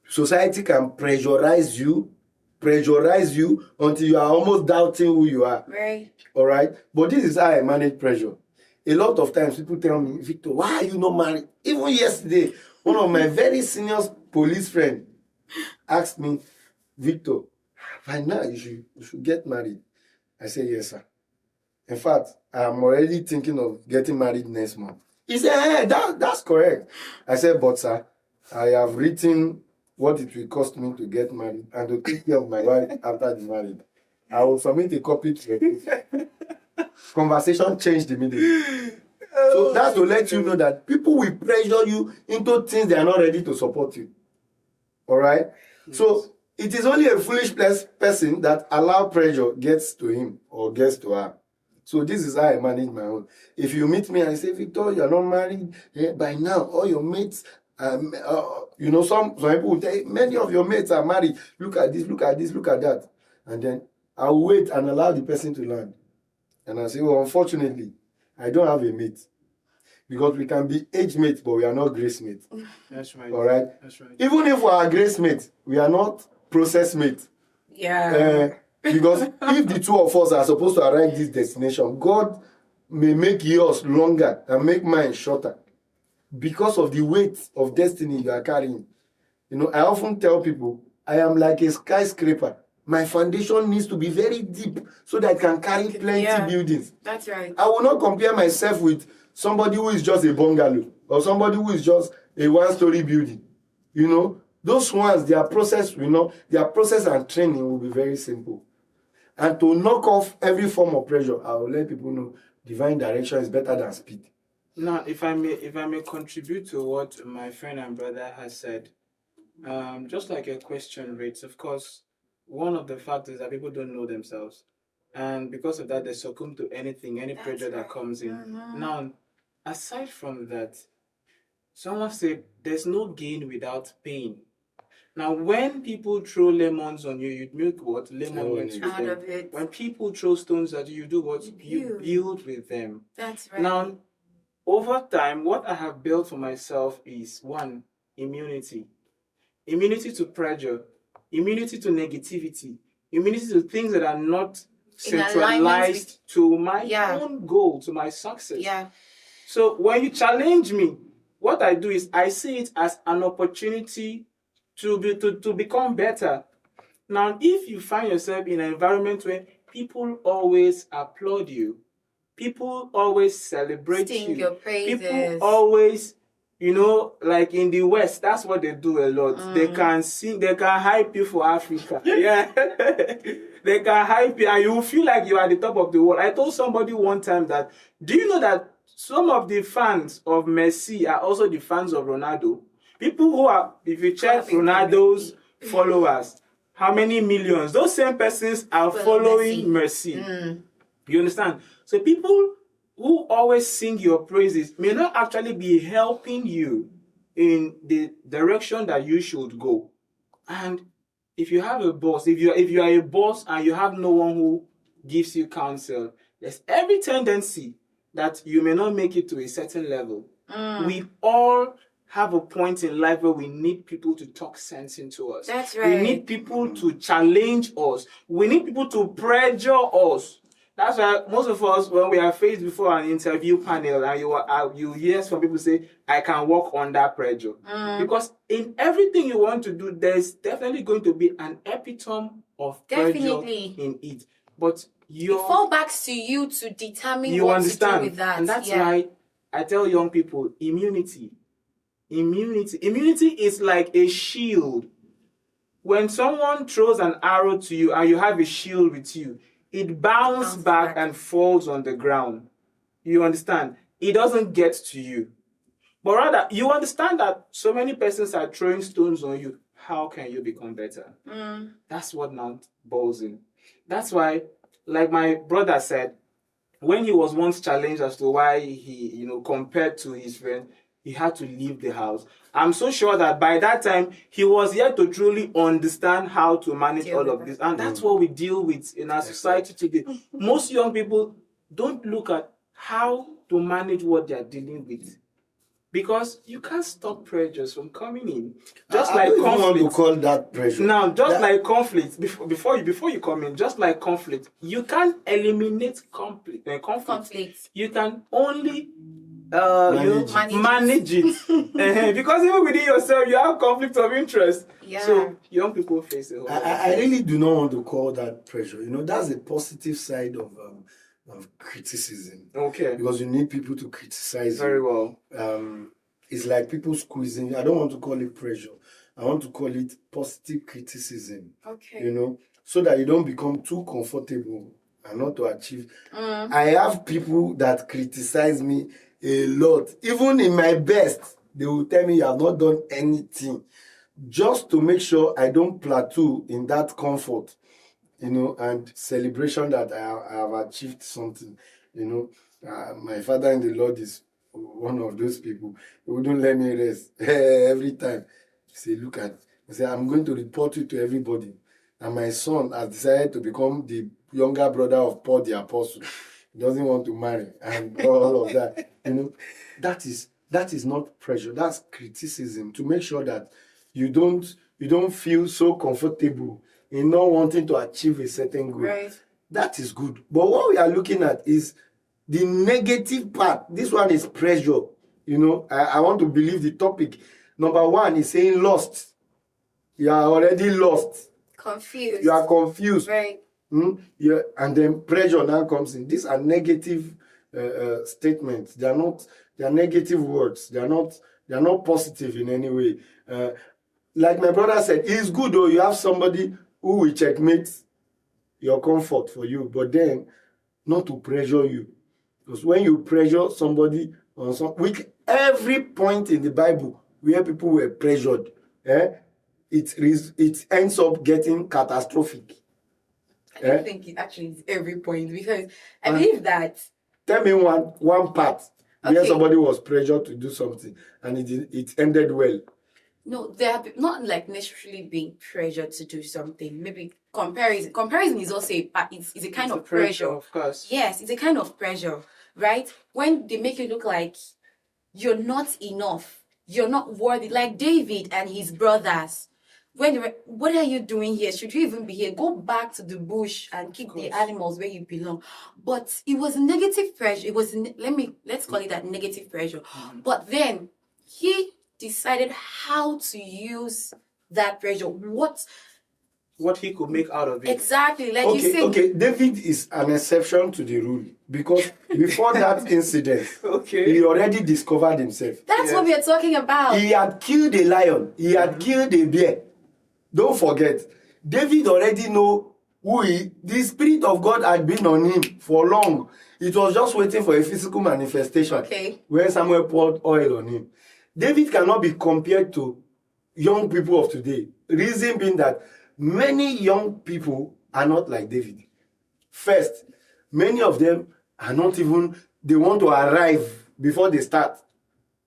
society can pressurize you until you are almost doubting who you are. Right. All right? But this is how I manage pressure. A lot of times people tell me, Victor, why are you not married? Even yesterday, one of my very senior police friends asked me, Victor, by now you should get married. I said, yes, sir. In fact, I'm already thinking of getting married next month. He said, hey, that's correct. I said, but sir, I have written what it will cost me to get married and to take care of my wife after the marriage. I will submit a copy to you. Conversation changed immediately. So that's to let you know that people will pressure you into things they are not ready to support you. All right? Yes. So it is only a foolish person that allow pressure gets to him or gets to her. So this is how I manage my own. If you meet me and say, Victor, you're not married, by now all your mates, some people will tell you, many of your mates are married. Look at this, look at this, look at that. And then I'll wait and allow the person to land. And I say, well, unfortunately, I don't have a mate. because we can be age mates, but we are not grace mates. That's right. All right. That's right. Even if we are grace mates, we are not process mates. Yeah. Because if the two of us are supposed to arrive this destination, God may make yours longer and make mine shorter because of the weight of destiny you are carrying. You know, I often tell people, I am like a skyscraper. My foundation needs to be very deep so that I can carry plenty buildings. That's right. I will not compare myself with somebody who is just a bungalow or somebody who is just a one-story building. You know, those ones, their process and training will be very simple. And to knock off every form of pressure, I will let people know divine direction is better than speed. Now, if I may contribute to what my friend and brother has said, just like your question rates, of course, one of the factors that people don't know themselves, and because of that, they succumb to any pressure that comes in. Mm-hmm. Now, aside from that, someone said there's no gain without pain. Now, when people throw lemons on you, you make what? Lemonade with Out them. of it. When people throw stones at you, you do what? You build with them. That's right. Now, over time, what I have built for myself is one, immunity. Immunity to pressure, immunity to negativity, immunity to things that are not centralized to my own goal, to my success. Yeah. So when you challenge me, what I do is I see it as an opportunity to become better. Now, if you find yourself in an environment where people always applaud you, people always celebrate Sing you, your praises. people always, you know, like in the West, that's what they do a lot. They can sing, they can hype you for Africa. Yeah. They can hype you and you feel like you are at the top of the world. I told somebody one time that, do you know that some of the fans of Messi are also the fans of Ronaldo? People who are, if you check Ronaldo's followers, how many millions? Those same persons are following Messi. You understand? So people who always sing your praises may not actually be helping you in the direction that you should go. And if you have a boss, if you are a boss and you have no one who gives you counsel, there's every tendency that you may not make it to a certain level. We all have a point in life where we need people to talk sense into us. That's right. We need people to challenge us. We need people to pressure us. That's why most of us, when we are faced before an interview panel and you hear some people say, I can work under pressure. Because in everything you want to do, there's definitely going to be an epitome of pressure in it. But it falls back to you to determine you what understand. to do with that. And that's why I tell young people, immunity. Immunity is like a shield. When someone throws an arrow to you and you have a shield with you, it bounces back and falls on the ground. You understand? It doesn't get to you. But rather, you understand that so many persons are throwing stones on you. How can you become better? That's what now boils in. That's why, like my brother said, when he was once challenged as to why he, compared to his friend, he had to leave the house. I'm so sure that by that time, he was yet to truly understand how to manage all of this. And that's what we deal with in our society today. Most young people don't look at how to manage what they are dealing with. Because you can't stop pressures from coming in. Just like conflict. I don't want to call that pressure. Now, like conflict, before you come in, just like conflict, you can't eliminate conflict. You can only manage it. Because even within yourself, you have conflict of interest. Yeah. So young people face it. I really do not want to call that pressure. That's a positive side of criticism. Okay. Because you need people to criticize very well. It's like people squeezing. I don't want to call it pressure. I want to call it positive criticism. Okay. So that you don't become too comfortable and not to achieve. I have people that criticize me a lot. Even in my best, they will tell me you have not done anything. Just to make sure I don't plateau in that comfort, and celebration that I have achieved something. My father in the Lord is one of those people. He wouldn't let me rest every time. He say, I'm going to report you to everybody. And my son has decided to become the younger brother of Paul the Apostle. he doesn't want to marry, and all of that. That is not pressure. That's criticism to make sure that you don't feel so comfortable in not wanting to achieve a certain goal. Right. That is good. But what we are looking at is the negative part. This one is pressure. I want to believe the topic. Number one is saying lost. You are already lost. Confused. You are confused. Right. Yeah, and then pressure now comes in. These are negative statements. They are negative words. They are not positive in any way. Like my brother said, it's good though you have somebody who will checkmate your comfort for you, but then not to pressure you. Because when you pressure somebody on with every point in the Bible where people were pressured, it ends up getting catastrophic. I don't think it actually is every point, because I believe that. Tell me one part where Okay. somebody was pressured to do something and it ended well. No, they have not like necessarily being pressured to do something. Maybe comparison. Comparison is also it's a kind of pressure. Of course. Yes, it's a kind of pressure, right? When they make you look like you're not enough, you're not worthy. Like David and his brothers. When they were, what are you doing here? Should you even be here? Go back to the bush and keep the animals where you belong. But it was negative pressure. It was let's call it that negative pressure. But then he decided how to use that pressure. What What he could make out of it. exactly? Like you said. Okay, David is an exception to the rule because before that incident, he already discovered himself. That's what we are talking about. He had killed a lion. He had killed a bear. Don't forget, David already know the Spirit of God had been on him for long. It was just waiting for a physical manifestation. Okay. When Samuel poured oil on him. David cannot be compared to young people of today. Reason being that many young people are not like David. First, many of them are not even, they want to arrive before they start.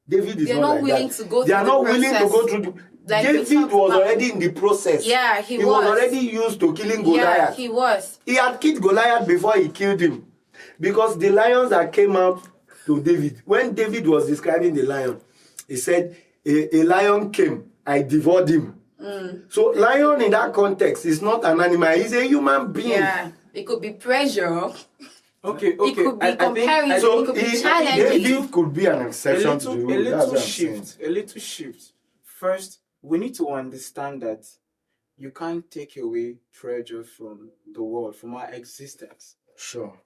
David is They're not not like willing that. to go They are through not the willing to process. go through the... Like we David talked was about. already in the process. Yeah, he was was. already used to killing Goliath. Yeah, he was. He had killed Goliath before he killed him. Because the lions that came out to David, when David was describing the lion, he said, a lion came, I devoured him. So lion in that context is not an animal, he's a human being. Yeah, it could be pressure. Okay. It could be comparison. So it could be challenging. David could be an exception to the rule. A little shift. First, we need to understand that you can't take away pressure from the world, from our existence. Sure.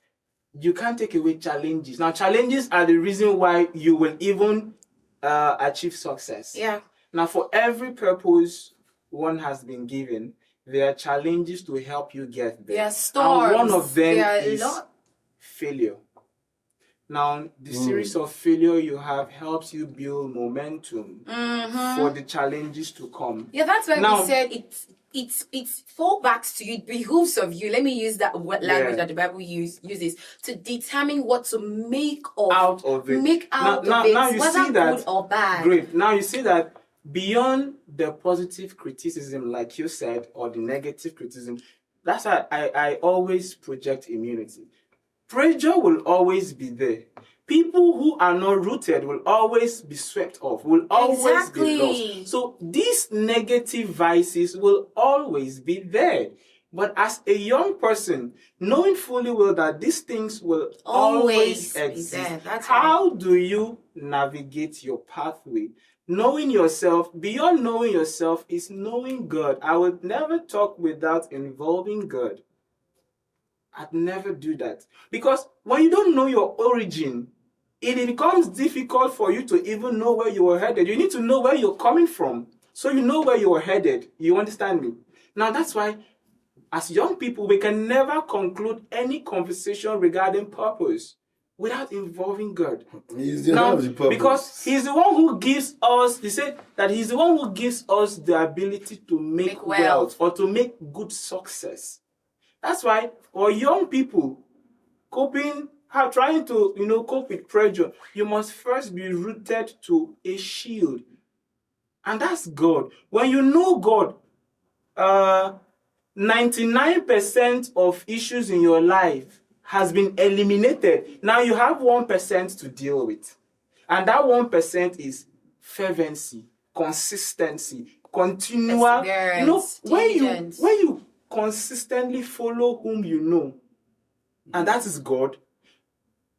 You can't take away challenges. Now, challenges are the reason why you will even achieve success. Yeah. Now, for every purpose one has been given, there are challenges to help you get there. There are storms. And one of them There are is failure. Now, the series of failure you have helps you build momentum for the challenges to come. Yeah, that's why Now, we said it's fallbacks to you. It behooves of you. Let me use that language that the Bible uses to determine what to make out of it. Make out of it, now you whether see that, good or bad. Great. Now you see that beyond the positive criticism, like you said, or the negative criticism, that's why I always project immunity. Pressure will always be there. People who are not rooted will always be swept off, will always be lost. So these negative vices will always be there. But as a young person, knowing fully well that these things will always exist, how do you navigate your pathway? Knowing yourself, beyond knowing yourself, is knowing God. I would never talk without involving God. I'd never do that. Because when you don't know your origin, it becomes difficult for you to even know where you were headed. You need to know where you're coming from, so you know where you were headed. You understand me? Now, that's why, as young people, we can never conclude any conversation regarding purpose without involving God. He's the one of the purpose. Because he's the one who gives us, he said that he's the one who gives us the ability to make wealth or to make good success. That's why for young people trying to cope with pressure, you must first be rooted to a shield. And that's God. When you know God, 99% of issues in your life has been eliminated. Now you have 1% to deal with. And that 1% is fervency, consistency, continual. When you consistently follow whom you know, and that is God,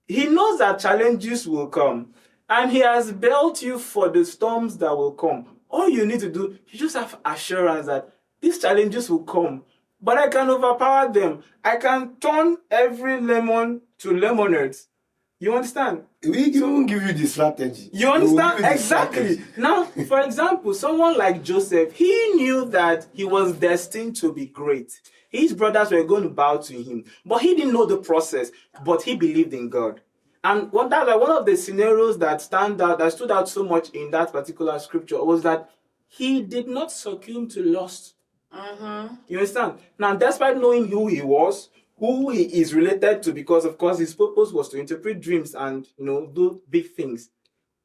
He knows that challenges will come, and He has built you for the storms that will come. All you need to do, you just have assurance that these challenges will come, but I can overpower them. I can turn every lemon to lemonade. You understand? We even give you the strategy. You understand? Exactly. Now, for example, someone like Joseph, he knew that he was destined to be great. His brothers were going to bow to him, but he didn't know the process, but he believed in God. And one of the scenarios that stood out so much in that particular scripture was that he did not succumb to lust. You understand? Now, despite knowing who he was, who he is related to, because of course his purpose was to interpret dreams and do big things,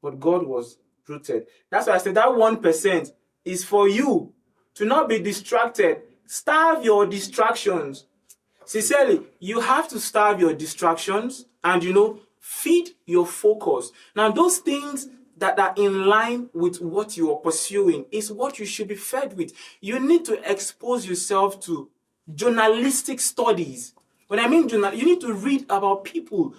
but God was rooted. That's why I said that 1% is for you to not be distracted. Starve your distractions. Sincerely, you have to starve your distractions and feed your focus. Now, those things that are in line with what you are pursuing is what you should be fed with. You need to expose yourself to journalistic studies. When I mean journal, you need to read about people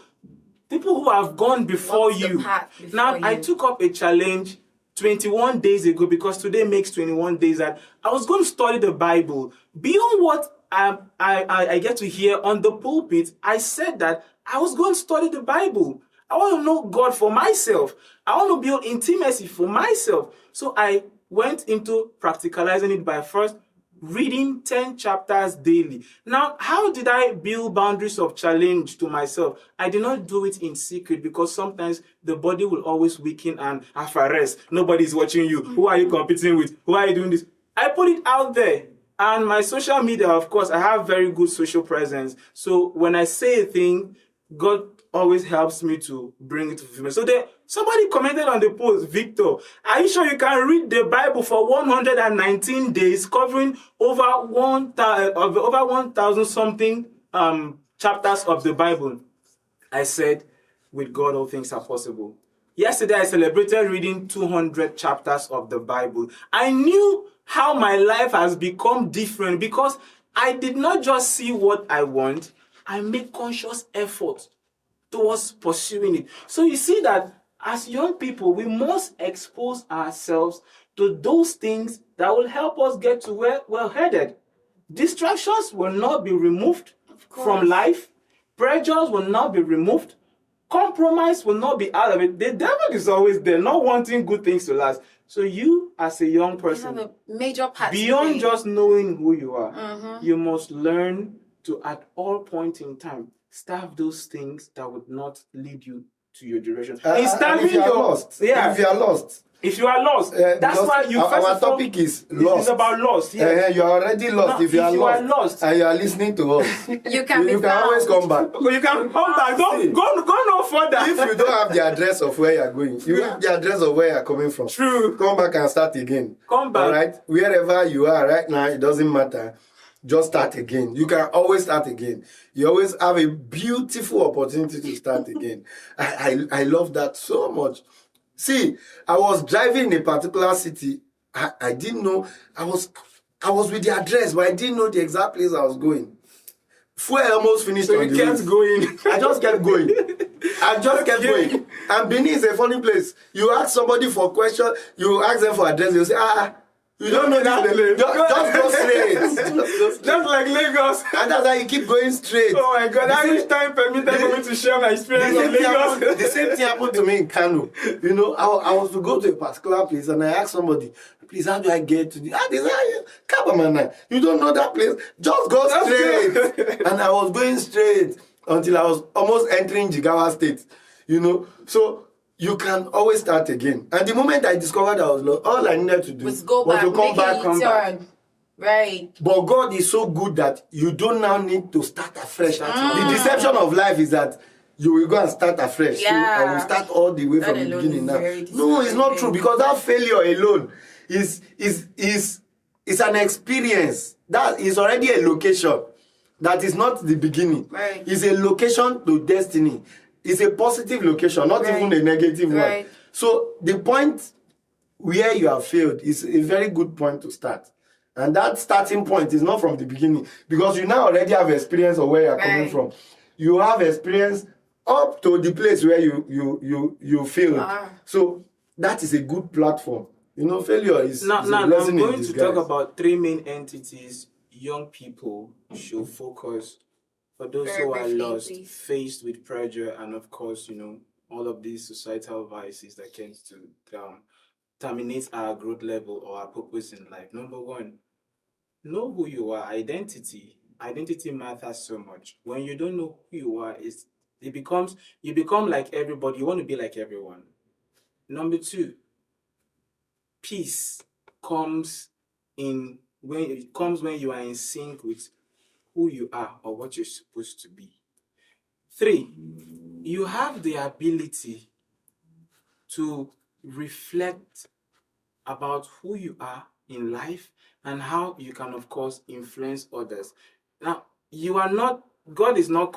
who have gone before you. I took up a challenge 21 days ago, because today makes 21 days, that I was going to study the Bible. Beyond what I get to hear on the pulpit, I said that I was going to study the Bible. I want to know God for myself. I want to build intimacy for myself. So I went into practicalizing it by first reading 10 chapters daily. Now, how did I build boundaries of challenge to myself? I did not do it in secret, because sometimes the body will always weaken and arrest. Nobody's watching you. Who are you competing with? Who are you doing this? I put it out there. And my social media, of course, I have very good social presence. So when I say a thing, God always helps me to bring it to fulfillment. So somebody commented on the post, Victor, are you sure you can read the Bible for 119 days, covering over 1,000 something chapters of the Bible? I said, with God, all things are possible. Yesterday, I celebrated reading 200 chapters of the Bible. I knew how my life has become different, because I did not just see what I want, I make conscious effort towards pursuing it. So you see that as young people, we must expose ourselves to those things that will help us get to where we're headed. Distractions will not be removed from life. Pressures will not be removed. Compromise will not be out of it. The devil is always there, not wanting good things to last. So you, as a young person, have a major part beyond just knowing who you are, you must learn to, at all points in time, starve those things that would not lead you to your direction. If you are lost, if you are lost, that's why you our topic is lost. It's about lost. Yes. You are already lost. No, if you are lost and you are listening to us, you can always come back. You can come back. Don't go no further. If you don't have the address of where you are going, you have the address of where you are coming from. True. Come back and start again. Come back. All right. Wherever you are right now, it doesn't matter. Just start again. You can always start again. You always have a beautiful opportunity to start again. I love that so much. See, I was driving in a particular city. I didn't know. I was with the address, but I didn't know the exact place I was going. Fuel almost finished. So you kept going. I just kept going. Going. And Benin is a funny place. You ask somebody for a question, you ask them for address, you say, you don't know that. Just go straight. Just like Lagos. And that's how you keep going straight. Oh my God, I wish time permitted for me to share my experience of Lagos. The same thing happened to me in Kano. I was to go to a particular place and I asked somebody, please, how do I get to the... They say, Kabamana, you don't know that place. Just go straight. And I was going straight until I was almost entering Jigawa State. So... you can always start again. And the moment I discovered I was lost, all I needed to do was to come back. Right. But God is so good that you don't now need to start afresh. The deception of life is that you will go and start afresh. Yeah. So I will start all the way from the beginning now. No, it's not true, because that failure alone is an experience. That is already a location. that is not the beginning. Right. It's a location to destiny. It's a positive location, not Right. even a negative Right. one. So the point where you have failed is a very good point to start. And that starting point is not from the beginning, because you now already have experience of where you're coming Right. from. You have experience up to the place where you failed. Ah. So that is a good platform. You know, failure is Now, a now blessing I'm in going to disguise. talk about three main entities young people should focus for those Very who are briefly, lost, please. faced with pressure, and of course, all of these societal vices that tend to terminate our growth level or our purpose in life. Number one, know who you are. Identity matters so much. When you don't know who you are, you become like everybody. You want to be like everyone. Number two, peace comes when you are in sync with who you are or what you're supposed to be. Three, you have the ability to reflect about who you are in life and how you can, of course, influence others. Now, God is not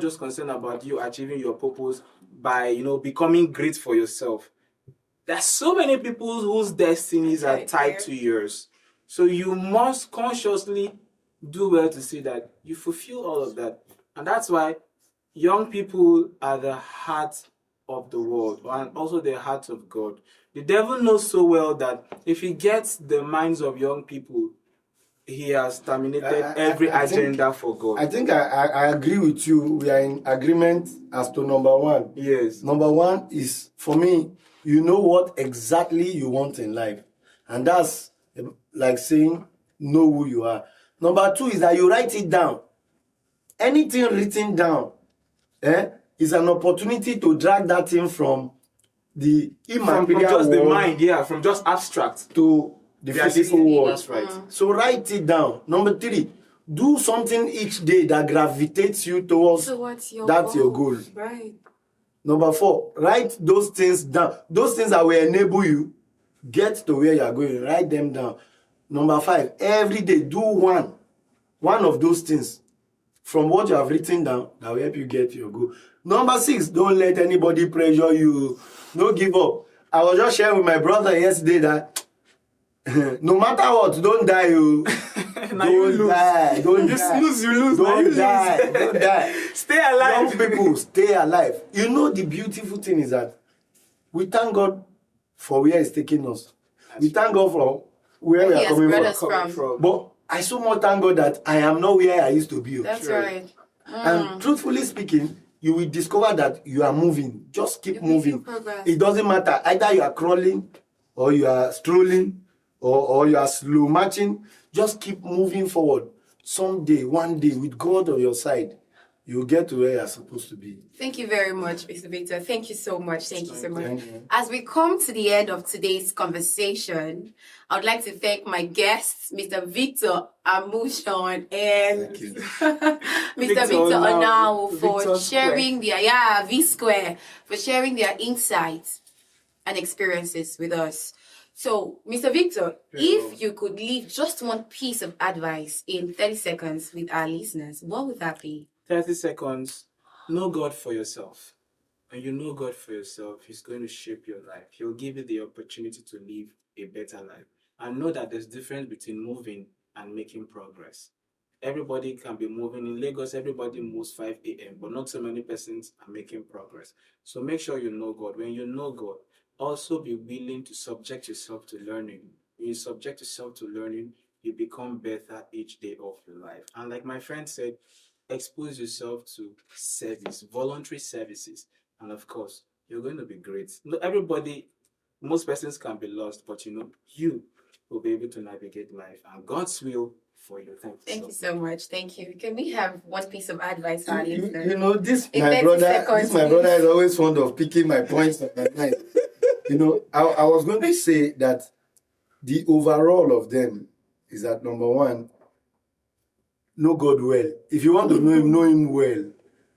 just concerned about you achieving your purpose by, becoming great for yourself. There's so many people whose destinies are tied to yours. So you must consciously do well to see that you fulfill all of that. And that's why young people are the heart of the world and also the heart of God. The devil knows so well that if he gets the minds of young people, he has terminated every agenda for God. I think I agree with you. We are in agreement as to number one. Yes. Number one is, for me, you know what exactly you want in life. And that's like saying, know who you are. Number two is that you write it down. Anything written down is an opportunity to drag that thing from the immaterial from just world, the mind, from just abstract to the physical world. That's right. So write it down. Number three, do something each day that gravitates you towards your goal. Right. Number four, write those things down. Those things that will enable you get to where you are going. Write them down. Number five, every day do one of those things from what you have written down that will help you get your goal. Number six, don't let anybody pressure you. Don't give up. I was just sharing with my brother yesterday that no matter what, don't die. You don't die. Don't die. Lose, you lose. Don't die. Don't die. Stay alive. Young people, stay alive. You know, the beautiful thing is that we thank God for where He's taking us. We thank God for where we are coming from. But I so much thank God that I am not where I used to be. That's right. And truthfully speaking, you will discover that you are moving. Just keep moving. It doesn't matter. Either you are crawling, or you are strolling, or you are slow marching. Just keep moving forward. Someday, one day, with God on your side, you'll get to where you're supposed to be. Thank you very much, Mr. Victor. Thank you so much. Thank you so much. Thank you. As we come to the end of today's conversation, I would like to thank my guests, Mr. Victor Amushon and Mr. Victor Onao for sharing their V-Square, for sharing their insights and experiences with us. So, Mr. Victor, if you could leave just one piece of advice in 30 seconds with our listeners, what would that be? 30 seconds. Know God for yourself. When you know God for yourself, He's going to shape your life. He'll give you the opportunity to live a better life. And know that there's a difference between moving and making progress. Everybody can be moving. In Lagos, everybody moves 5 a.m., but not so many persons are making progress. So make sure you know God. When you know God, also be willing to subject yourself to learning. When you subject yourself to learning, you become better each day of your life. And like my friend said, expose yourself to service, voluntary services. And of course, you're going to be great. Most persons can be lost, but you will be able to navigate life and God's will for you. Thank you so much. Thank you. Can we have one piece of advice for our listeners? This my brother is always fond of picking my points on my mind. I was going to say that the overall of them is that number one, know God well. If you want to know him well.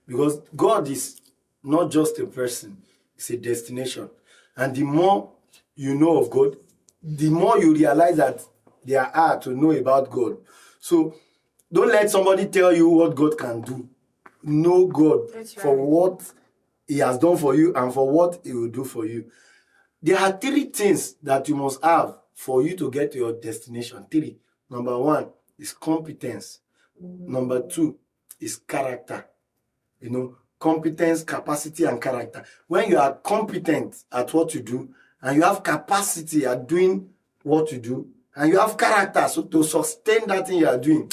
Because God is not just a person, it's a destination. And the more you know of God, the more you realize that there are to know about God. So Don't let somebody tell you what God can do. Know God for what He has done for you and for what He will do for you. There are 3 things that you must have for you to get to your destination. 3. Number 1 is competence. Number 2 is character. Competence, capacity, and character. When you are competent at what you do, and you have capacity at doing what you do, and you have character so to sustain that thing you are doing,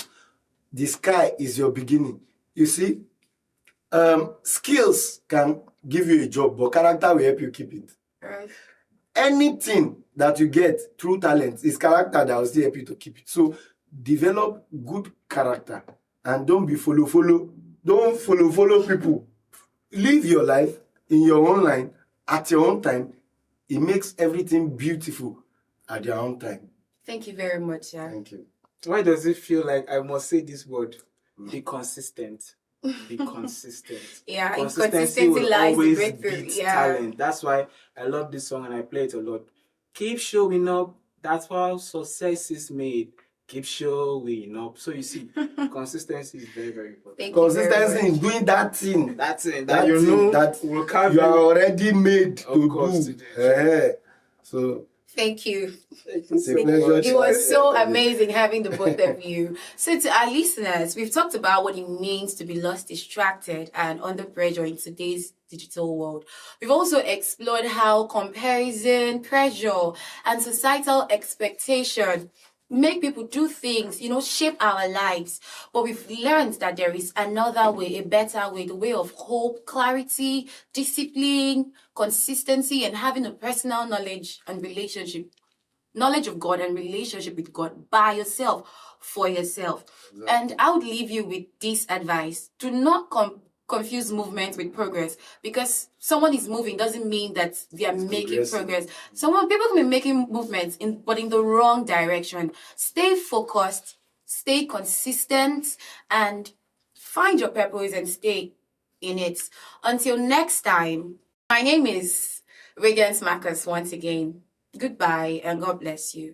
the sky is your beginning. You see, skills can give you a job, but character will help you keep it. Right. Anything that you get through talent is character that will still help you to keep it. So develop good character and don't be follow. Don't follow people. Live your life in your own line at your own time. It makes everything beautiful at your own time. Thank you very much. Yeah. Thank you. Why does it feel like I must say this word? Be consistent. Be consistent. Yeah, Consistency inconsistency will lies the always breakthrough. beat Yeah. talent. That's why I love this song and I play it a lot. Keep showing up. That's how success is made. Keep showing up. So you see, consistency is very, very important. Thank you very Consistency in much. doing that thing. That's it. That you know that will carve you are already made to course do. to do. So Thank you. it's a pleasure. It was so amazing having the both of you. So to our listeners, we've talked about what it means to be lost, distracted, and under pressure in today's digital world. We've also explored how comparison, pressure, and societal expectation make people do things, shape our lives. But we've learned that there is another way, a better way, the way of hope, clarity, discipline, consistency, and having a personal knowledge of God and relationship with God by yourself, for yourself. Exactly. And I would leave you with this advice. Do not confuse movement with progress, because someone is moving doesn't mean that they are making progress. People can be making movements but in the wrong direction. Stay focused, stay consistent, and find your purpose and stay in it. Until next time, my name is Radiance Marcus once again. Goodbye and God bless you.